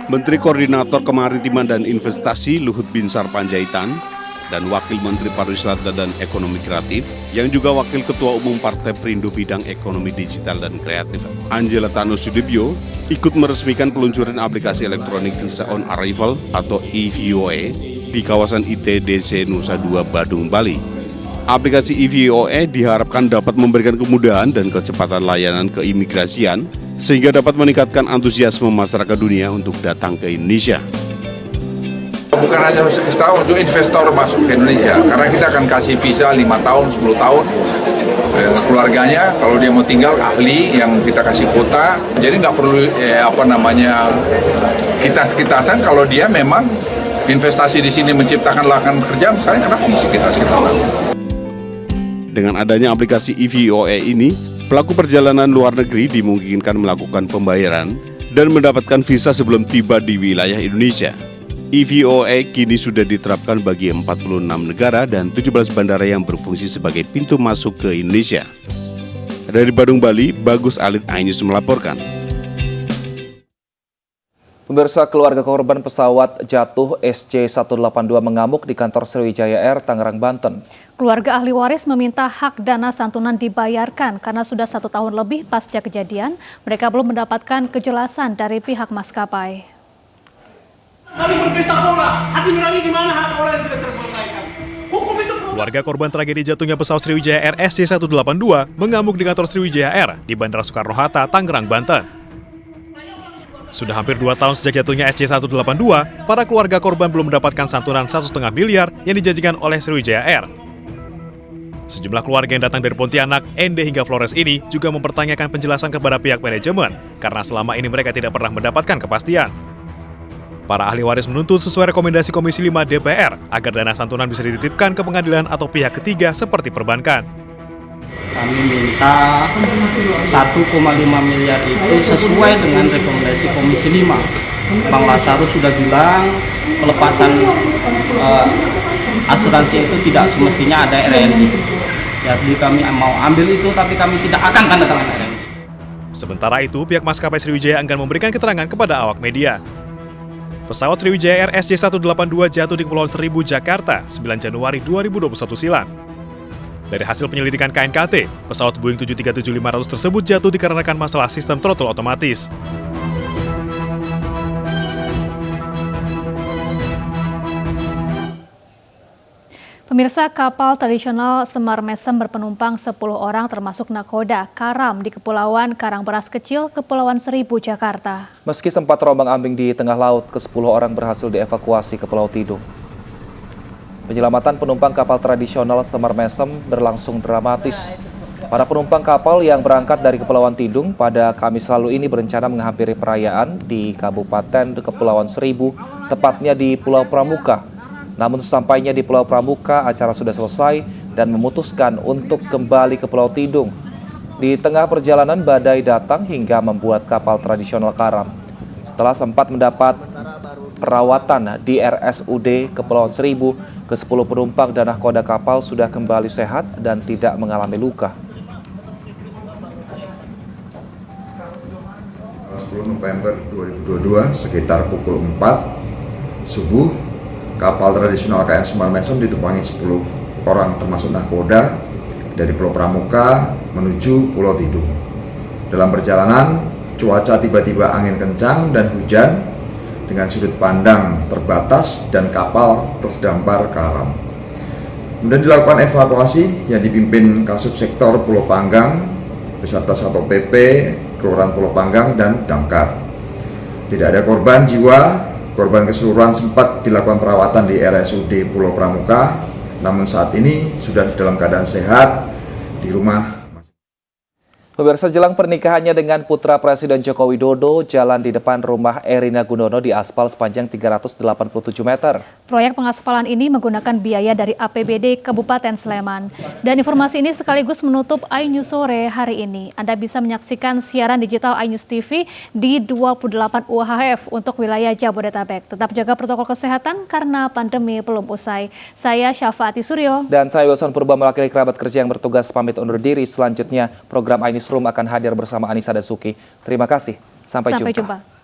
Menteri Koordinator Kemaritiman dan Investasi Luhut Binsar Panjaitan dan Wakil Menteri Pariwisata dan Ekonomi Kreatif yang juga Wakil Ketua Umum Partai Perindo Bidang Ekonomi Digital dan Kreatif Angela Tano Sudibyo ikut meresmikan peluncuran aplikasi elektronik Visa on Arrival atau EVOE di kawasan ITDC Nusa Dua Badung, Bali. Aplikasi EVOE diharapkan dapat memberikan kemudahan dan kecepatan layanan keimigrasian sehingga dapat meningkatkan antusiasme masyarakat dunia untuk datang ke Indonesia. Bukan hanya setahun, juga investor masuk ke Indonesia, karena kita akan kasih visa 5 tahun, 10 tahun. Keluarganya, kalau dia mau tinggal, ahli yang kita kasih kuota, jadi nggak perlu kitas-kitasan. Kalau dia memang investasi di sini menciptakan lapangan kerja, misalnya kenapa mesti kitas-kitasan? Dengan adanya aplikasi EVOE ini, pelaku perjalanan luar negeri dimungkinkan melakukan pembayaran dan mendapatkan visa sebelum tiba di wilayah Indonesia. EVOE kini sudah diterapkan bagi 46 negara dan 17 bandara yang berfungsi sebagai pintu masuk ke Indonesia. Dari Badung, Bali, Bagus Alit iNews melaporkan. Pemirsa, keluarga korban pesawat jatuh SC-182 mengamuk di kantor Sriwijaya Air, Tangerang, Banten. Keluarga ahli waris meminta hak dana santunan dibayarkan karena sudah 1 tahun lebih pasca kejadian, mereka belum mendapatkan kejelasan dari pihak maskapai. Keluarga korban tragedi jatuhnya pesawat Sriwijaya Air SC-182 mengamuk di kantor Sriwijaya Air di Bandara Soekarno-Hatta, Tangerang, Banten. Sudah hampir 2 tahun sejak jatuhnya SC-182, para keluarga korban belum mendapatkan santunan 1,5 miliar yang dijanjikan oleh Sriwijaya Air. Sejumlah keluarga yang datang dari Pontianak, Ende hingga Flores ini juga mempertanyakan penjelasan kepada pihak manajemen karena selama ini mereka tidak pernah mendapatkan kepastian. Para ahli waris menuntut sesuai rekomendasi Komisi 5 DPR agar dana santunan bisa dititipkan ke pengadilan atau pihak ketiga seperti perbankan. Kami minta 1,5 miliar itu sesuai dengan rekomendasi Komisi 5. Bang Lasarus sudah bilang pelepasan asuransi itu tidak semestinya ada RNI. Jadi kami mau ambil itu tapi kami tidak akan tanda tangan RNI. Sementara itu, pihak maskapai Sriwijaya enggan memberikan keterangan kepada awak media. Pesawat Sriwijaya Air SC-182 jatuh di Kepulauan Seribu, Jakarta, 9 Januari 2021 silam. Dari hasil penyelidikan KNKT, pesawat Boeing 737-500 tersebut jatuh dikarenakan masalah sistem throttle otomatis. Pemirsa, kapal tradisional Semar Mesem berpenumpang 10 orang termasuk nakoda karam di Kepulauan Karangberas Kecil, Kepulauan Seribu, Jakarta. Meski sempat terombang-ambing di tengah laut, ke-10 orang berhasil dievakuasi ke Pulau Tidung. Penyelamatan penumpang kapal tradisional Semar Mesem berlangsung dramatis. Para penumpang kapal yang berangkat dari Kepulauan Tidung pada Kamis lalu ini berencana menghampiri perayaan di Kabupaten Kepulauan Seribu, tepatnya di Pulau Pramuka. Namun sesampainya di Pulau Pramuka, acara sudah selesai dan memutuskan untuk kembali ke Pulau Tidung. Di tengah perjalanan, badai datang hingga membuat kapal tradisional karam. Setelah sempat mendapat perawatan di RSUD Kepulauan Seribu, ke-10 penumpang dan nahkoda kapal sudah kembali sehat dan tidak mengalami luka. 10 November 2022 sekitar pukul 4 subuh, kapal tradisional KM Semar Mesem ditumpangi 10 orang termasuk nahkoda dari Pulau Pramuka menuju Pulau Tidung. Dalam perjalanan, cuaca tiba-tiba angin kencang dan hujan dengan sudut pandang terbatas dan kapal terdampar karam. Kemudian dilakukan evakuasi yang dipimpin Kasubsektor Pulau Panggang beserta Satpol PP, Kelurahan Pulau Panggang dan Damkar. Tidak ada korban jiwa. Korban keseluruhan sempat dilakukan perawatan di RSUD Pulau Pramuka, namun saat ini sudah dalam keadaan sehat di rumah. Pemirsa, jelang pernikahannya dengan putra Presiden Joko Widodo, jalan di depan rumah Erina Gudono diaspal sepanjang 387 meter. Proyek pengaspalan ini menggunakan biaya dari APBD Kabupaten Sleman. Dan informasi ini sekaligus menutup iNews sore hari ini. Anda bisa menyaksikan siaran digital iNews TV di 28 UHF untuk wilayah Jabodetabek. Tetap jaga protokol kesehatan karena pandemi belum usai. Saya Syafaati Suryo. Dan saya Wilson Purba mewakili kerabat kerja yang bertugas pamit undur diri. Selanjutnya program iNews Room akan hadir bersama Anissa Dasuki. Terima kasih. Sampai jumpa.